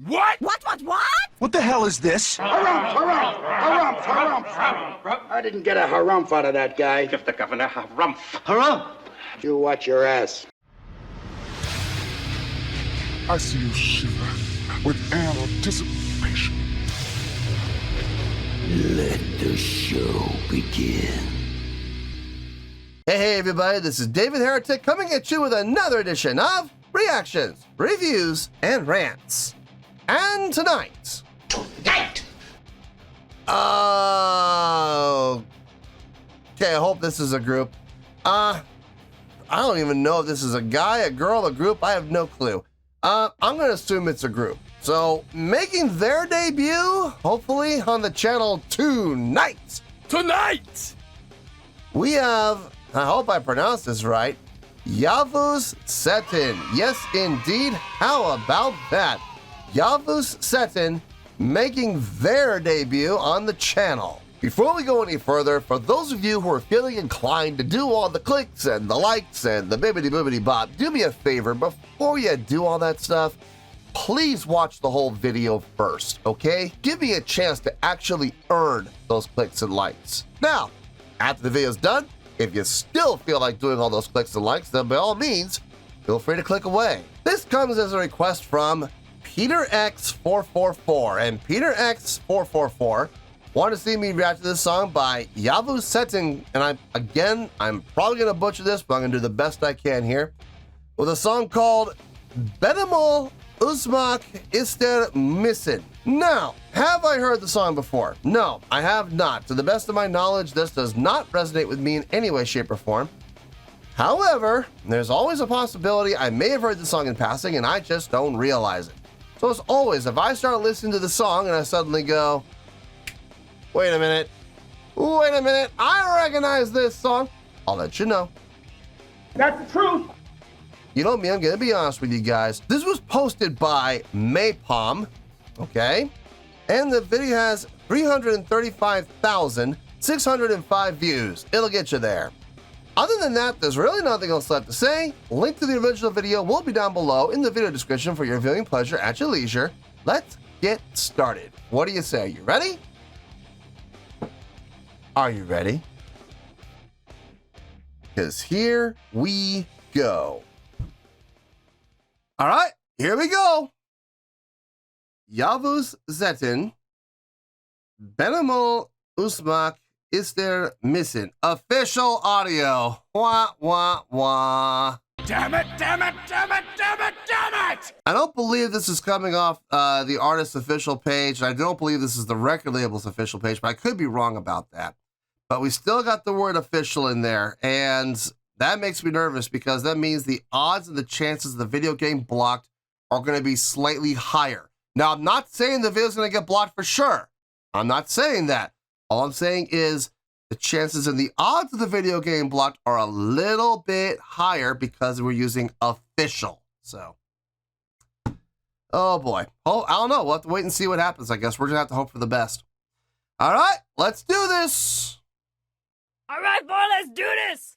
What? What? What the hell is this? Harumph. I didn't get a harumph out of that guy. Give the governor harumph. Harumph! You watch your ass. I see you shiver with anticipation. Let the show begin. Hey everybody, this is David Heretic coming at you with another edition of Reactions, Reviews, and Rants. And tonight... Okay, I hope this is a group. I don't even know if this is a guy, a girl, a group, I have no clue. I'm gonna assume it's a group. So, making their debut, hopefully, on the channel tonight. We have, I hope I pronounced this right, Yavuz Cetin. Yes, indeed. How about that? Yavuz Cetin making their debut on the channel. Before we go any further, for those of you who are feeling inclined to do all the clicks and the likes and the bibbidi-boobidi bop, do me a favor, before you do all that stuff, please watch the whole video first, okay? Give me a chance to actually earn those clicks and likes. Now, after the video's done, if you still feel like doing all those clicks and likes, then by all means, feel free to click away. This comes as a request from Peter X444, and Peter X444 wanted to see me react to this song by Yavuz Cetin, and I'm probably gonna butcher this, but I'm gonna do the best I can here, with a song called Benimle Ucmak Ister Misin. Now, have I heard the song before? No, I have not. To the best of my knowledge, this does not resonate with me in any way, shape, or form. However, there's always a possibility I may have heard the song in passing and I just don't realize it. So as always, if I start listening to the song and I suddenly go, wait a minute, I recognize this song, I'll let you know. That's the truth. You know me, I'm gonna be honest with you guys. This was posted by Maypom, okay? And the video has 335,605 views. It'll get you there. Other than that, there's really nothing else left to say. Link to the original video will be down below in the video description for your viewing pleasure at your leisure. Let's get started. What do you say? You ready? Are you ready? Because here we go. All right, here we go. Yavuz Cetin, Benimle Ucmak Ister Misin. Official audio. Wah, wah, wah. Damn it! I don't believe this is coming off the artist's official page. I don't believe this is the record label's official page, but I could be wrong about that. But we still got the word official in there, and that makes me nervous because that means the odds and the chances of the video getting blocked are going to be slightly higher. Now, I'm not saying the video's going to get blocked for sure. I'm not saying that. All I'm saying is the chances and the odds of the video getting blocked are a little bit higher because we're using official. So, oh boy. Oh, I don't know. We'll have to wait and see what happens. I guess we're going to have to hope for the best. All right, let's do this. All right, boy, let's do this.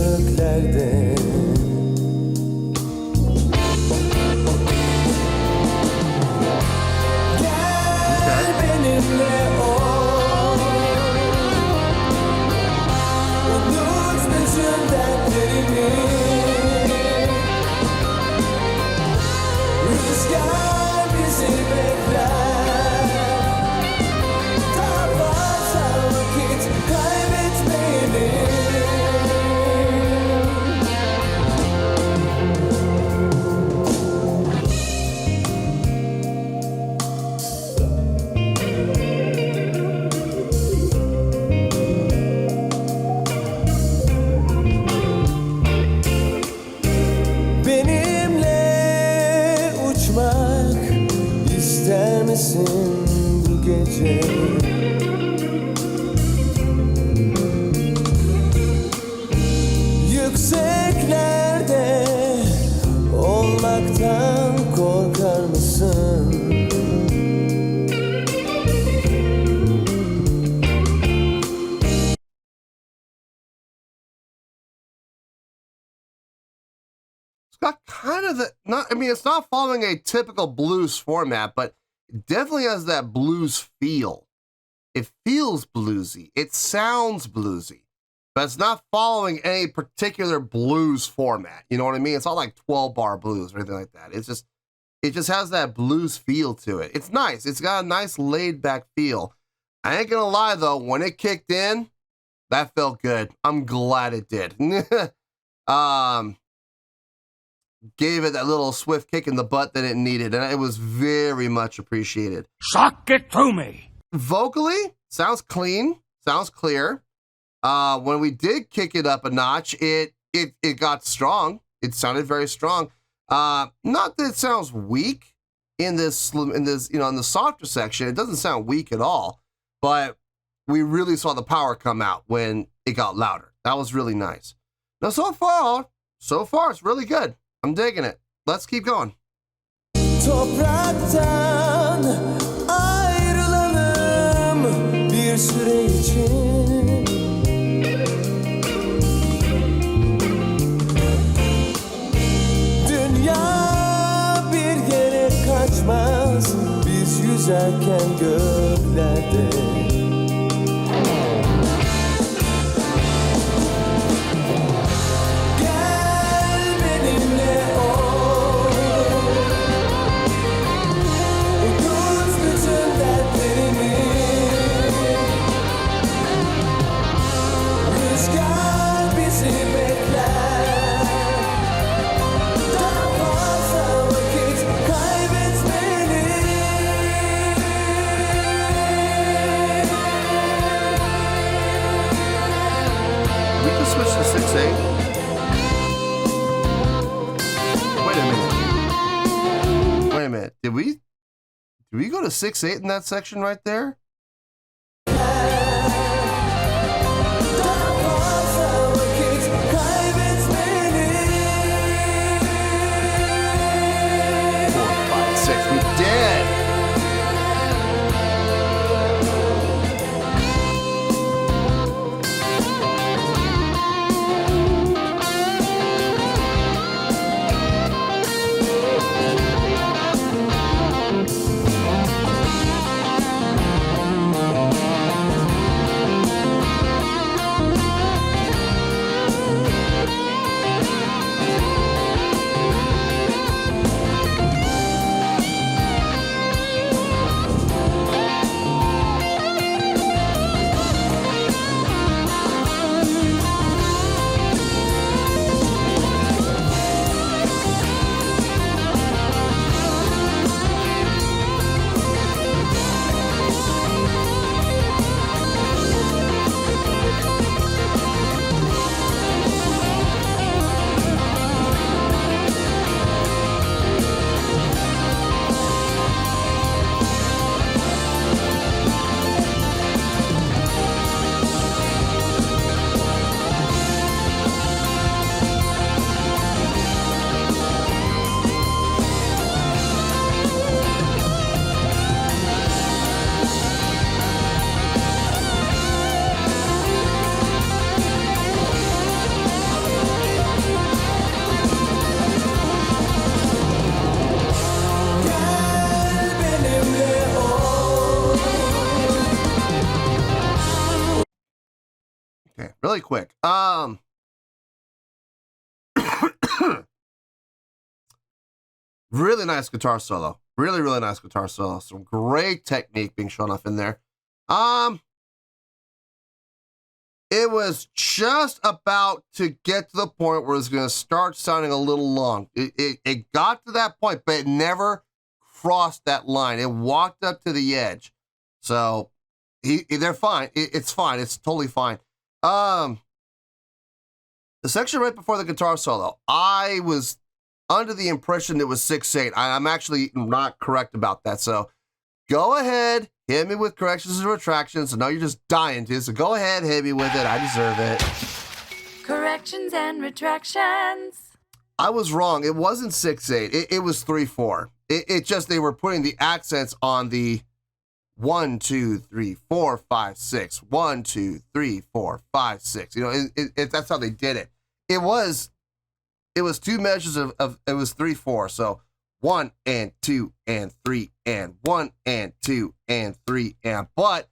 göklerde. Gel benimle ol, unut bütün dertlerimi. Rüzgar bizi bekler, daha fazla vakit kaybetmeyelim. Benimle uçmak ister misin bu gece? Yükseklerde olmaktan korkar mısın? It's got kind of the, not, I mean, it's not following a typical blues format, but it definitely has that blues feel. It feels bluesy. It sounds bluesy, but it's not following any particular blues format. You know what I mean? It's not like 12-bar blues or anything like that. It just has that blues feel to it. It's nice. It's got a nice laid back feel. I ain't gonna lie though, when it kicked in, that felt good. I'm glad it did. Gave it that little swift kick in the butt that it needed, and it was very much appreciated. Suck it to me. Vocally, sounds clean, sounds clear. When we did kick it up a notch, it got strong. It sounded very strong. Not that it sounds weak in this, in the softer section. It doesn't sound weak at all, but we really saw the power come out when it got louder. That was really nice. Now, so far, it's really good. I'm digging it. Let's keep going. Topraktan ayrılalım bir süre için. Dünya bir yere kaçmaz, biz yüzerken göklerde. Wait a minute. Did we go to 6/8 in that section right there? We did. really quick. Really nice guitar solo. Really, really nice guitar solo. Some great technique being shown off in there. It was just about to get to the point where it's going to start sounding a little long. It got to that point, but it never crossed that line. It walked up to the edge. So they're fine. It's fine. It's totally fine. The section right before the guitar solo, I was under the impression it was 6/8. I'm actually not correct about that. So go ahead, hit me with corrections and retractions. I know you're just dying to, so go ahead, hit me with it. I deserve it. Corrections and retractions. I was wrong. It wasn't 6/8. It was 3/4. It just, they were putting the accents on the 1, 2, 3, 4, 5, 6. 1, 2, 3, 4, 5, 6. You know, that's how they did it. It was two measures of it was 3/4. So 1 and 2 and 3 and 1 and 2 and 3 and, but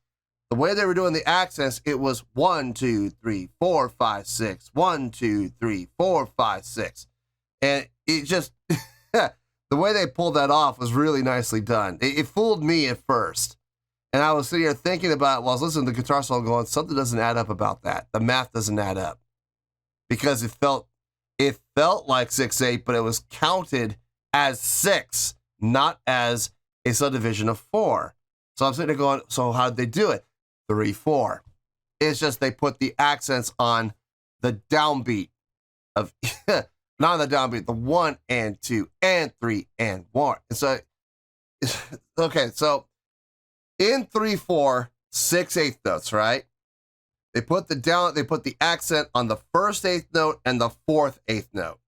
the way they were doing the accents, it was 1, 2, 3, 4, 5, 6. 1, 2, 3, 4, 5, 6. And it just the way they pulled that off was really nicely done. It fooled me at first. And I was sitting here thinking about, while I was listening to the guitar solo, going, something doesn't add up about that. The math doesn't add up. Because it felt like 6/8, but it was counted as 6, not as a subdivision of 4. So I'm sitting there going, so how did they do it? 3/4. It's just they put the accents on the downbeat of, not on the downbeat, the 1 and 2 and 3 and 1. And so, okay, so in 3/4, 6/8 notes, right? They put the accent on the first eighth note and the fourth eighth note,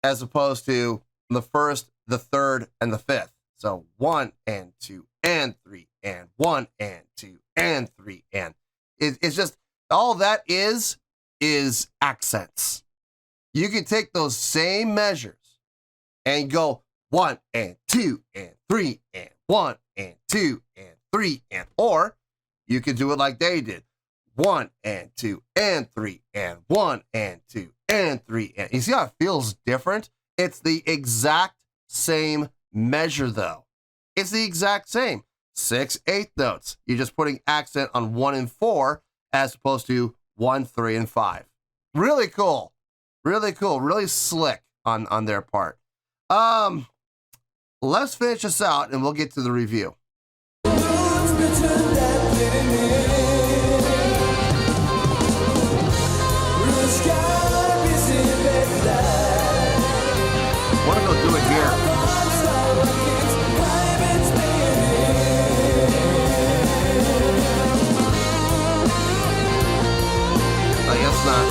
as opposed to the first, the third, and the fifth. So 1 and 2 and 3 and 1 and 2 and 3 and it's just, all that is accents. You can take those same measures and go 1 and 2 and 3 and 1 and 2 and 3 and, or you could do it like they did. 1 and 2 and 3 and 1 and 2 and 3 and, you see how it feels different? It's the exact same measure though. It's the exact same. 6/8 notes. You're just putting accent on 1 and 4 as opposed to 1, 3, and 5. Really cool. Really cool. Really slick on their part. Let's finish this out and we'll get to the review. Want to go do it here. I guess not.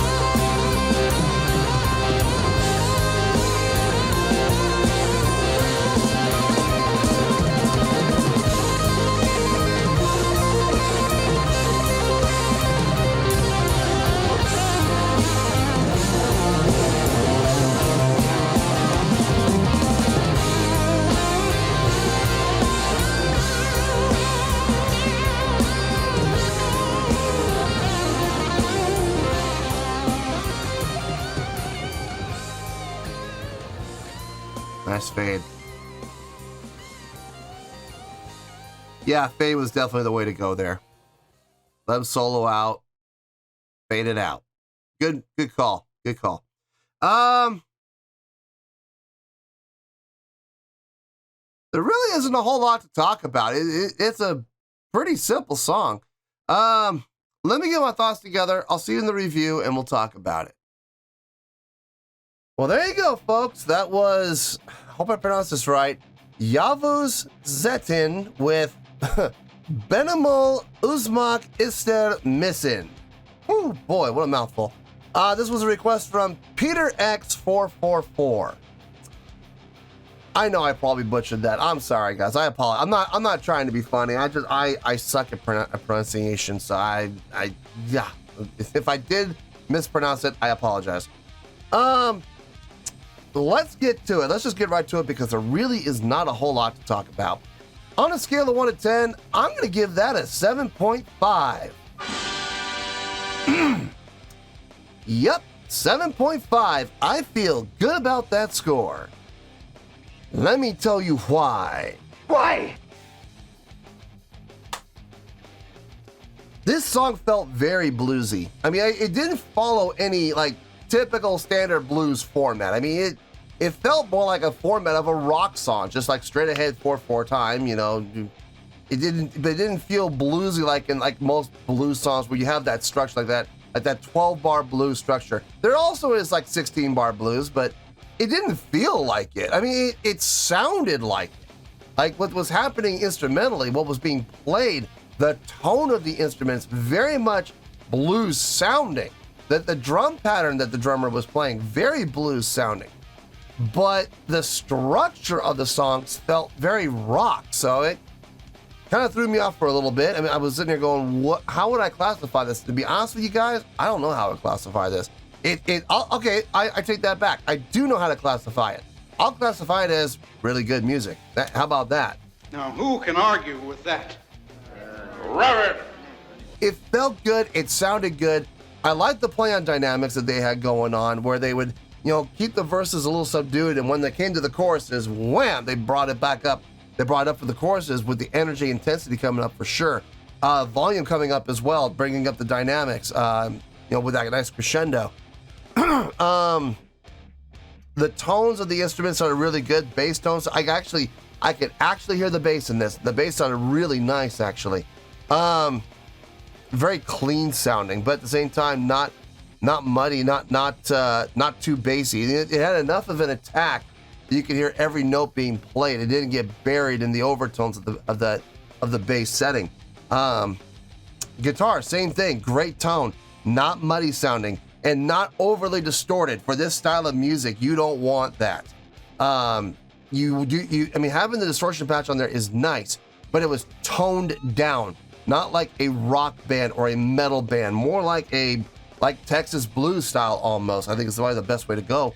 Nice fade. Yeah, fade was definitely the way to go there. Let him solo out. Fade it out. Good call. Good call. There really isn't a whole lot to talk about. It's a pretty simple song. Let me get my thoughts together. I'll see you in the review and we'll talk about it. Well, there you go, folks. That was, I hope I pronounced this right, Yavuz Cetin with Benimle Ucmak Ister Misin. Oh boy, what a mouthful. This was a request from Peter X444. I know I probably butchered that. I'm sorry, guys. I apologize. I'm not trying to be funny. I suck at pronunciation, so yeah. If I did mispronounce it, I apologize. Let's get to it. Let's just get right to it because there really is not a whole lot to talk about. On a scale of 1 to 10, I'm going to give that a 7.5. Yep, 7.5. I feel good about that score. Let me tell you why. Why? This song felt very bluesy. I mean, it didn't follow any like typical standard blues format. I mean, it felt more like a format of a rock song, just like straight ahead 4/4 time. You know, it didn't feel bluesy like in like most blues songs where you have that structure like that 12-bar blues structure. There also is like 16-bar blues, but it didn't feel like it. I mean, it sounded like it. Like what was happening instrumentally, what was being played. The tone of the instruments very much blues sounding. The drum pattern that the drummer was playing, very blues sounding. But the structure of the songs felt very rock, so it kind of threw me off for a little bit. I mean, I was sitting there going, how would I classify this? To be honest with you guys, I don't know how to classify this. Okay, I take that back. I do know how to classify it. I'll classify it as really good music. How about that? Now, who can argue with that? Robert! It felt good. It sounded good. I liked the play on dynamics that they had going on where they would, keep the verses a little subdued. And when they came to the choruses, wham, they brought it back up. They brought it up for the choruses with the energy, intensity coming up for sure. Volume coming up as well, bringing up the dynamics, with that nice crescendo. The tones of the instruments sounded really good. Bass tones. I could actually hear the bass in this. The bass sounded really nice, actually. Very clean sounding, but at the same time, not muddy, not too bassy. It had enough of an attack that you could hear every note being played. It didn't get buried in the overtones of the bass setting. Guitar, same thing. Great tone, not muddy sounding, and not overly distorted. For this style of music, you don't want that. I mean, having the distortion patch on there is nice, but it was toned down. Not like a rock band or a metal band, more like Texas blues style almost. I think it's probably the best way to go.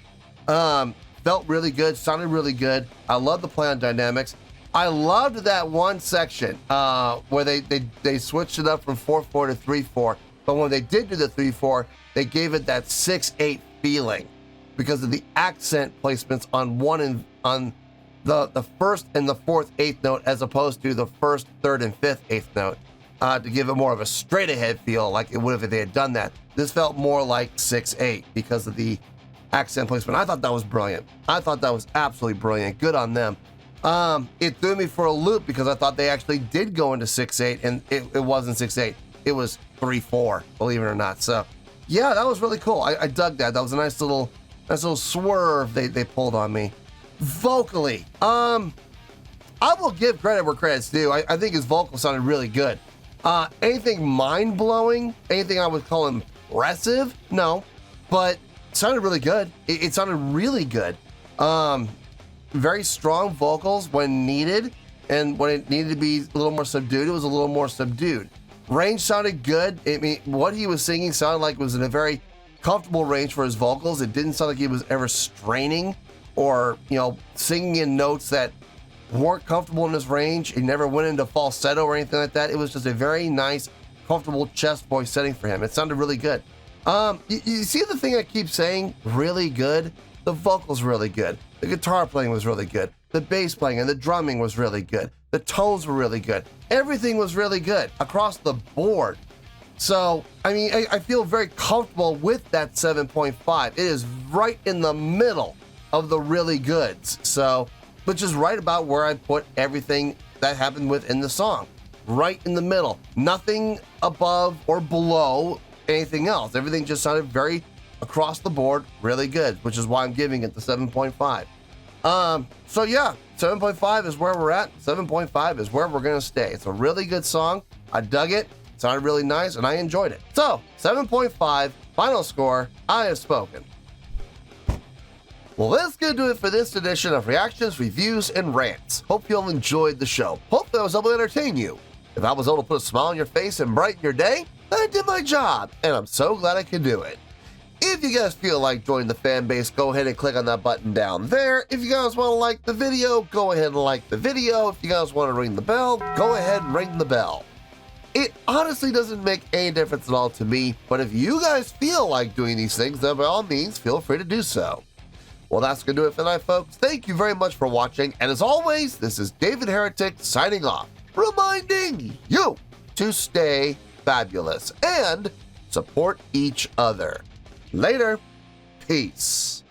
Felt really good, sounded really good. I love the play on dynamics. I loved that one section where they switched it up from 4/4 to 3/4. But when they did do the 3/4, they gave it that 6/8 feeling because of the accent placements on the first and the fourth eighth note as opposed to the first, third, and fifth eighth note. To give it more of a straight ahead feel like it would if they had done that. This felt more like 6/8 because of the accent placement. I thought that was brilliant. I thought that was absolutely brilliant. Good on them. It threw me for a loop because I thought they actually did go into 6/8 and it wasn't 6/8. It was 3/4, believe it or not. So yeah, that was really cool. I dug that. That was a nice little swerve they pulled on me. Vocally, I will give credit where credit's due. I think his vocals sounded really good. Anything mind-blowing, anything I would call impressive, no, but it sounded really good. It sounded really good. Very strong vocals when needed, and when it needed to be a little more subdued, it was a little more subdued. Range sounded good. I mean, what he was singing sounded like it was in a very comfortable range for his vocals. It didn't sound like he was ever straining or, singing in notes that weren't comfortable in his range. He never went into falsetto or anything like that. It was just a very nice, comfortable chest voice setting for him. It sounded really good. You see the thing I keep saying? Really good? The vocals really good. The guitar playing was really good. The bass playing and the drumming was really good. The tones were really good. Everything was really good across the board. So, I mean, I feel very comfortable with that 7.5. It is right in the middle of the really goods. So, which is right about where I put everything that happened within the song. Right in the middle. Nothing above or below anything else. Everything just sounded very across the board, really good, which is why I'm giving it the 7.5. So yeah, 7.5 is where we're at. 7.5 is where we're gonna stay. It's a really good song. I dug it. It sounded really nice, and I enjoyed it. So 7.5, final score. I have spoken. Well, that's going to do it for this edition of Reactions, Reviews, and Rants. Hope you all enjoyed the show. Hope that I was able to entertain you. If I was able to put a smile on your face and brighten your day, then I did my job, and I'm so glad I could do it. If you guys feel like joining the fan base, go ahead and click on that button down there. If you guys want to like the video, go ahead and like the video. If you guys want to ring the bell, go ahead and ring the bell. It honestly doesn't make any difference at all to me, but if you guys feel like doing these things, then by all means, feel free to do so. Well, that's going to do it for tonight, folks. Thank you very much for watching, and as always, this is David Heretic signing off, reminding you to stay fabulous and support each other. Later. Peace.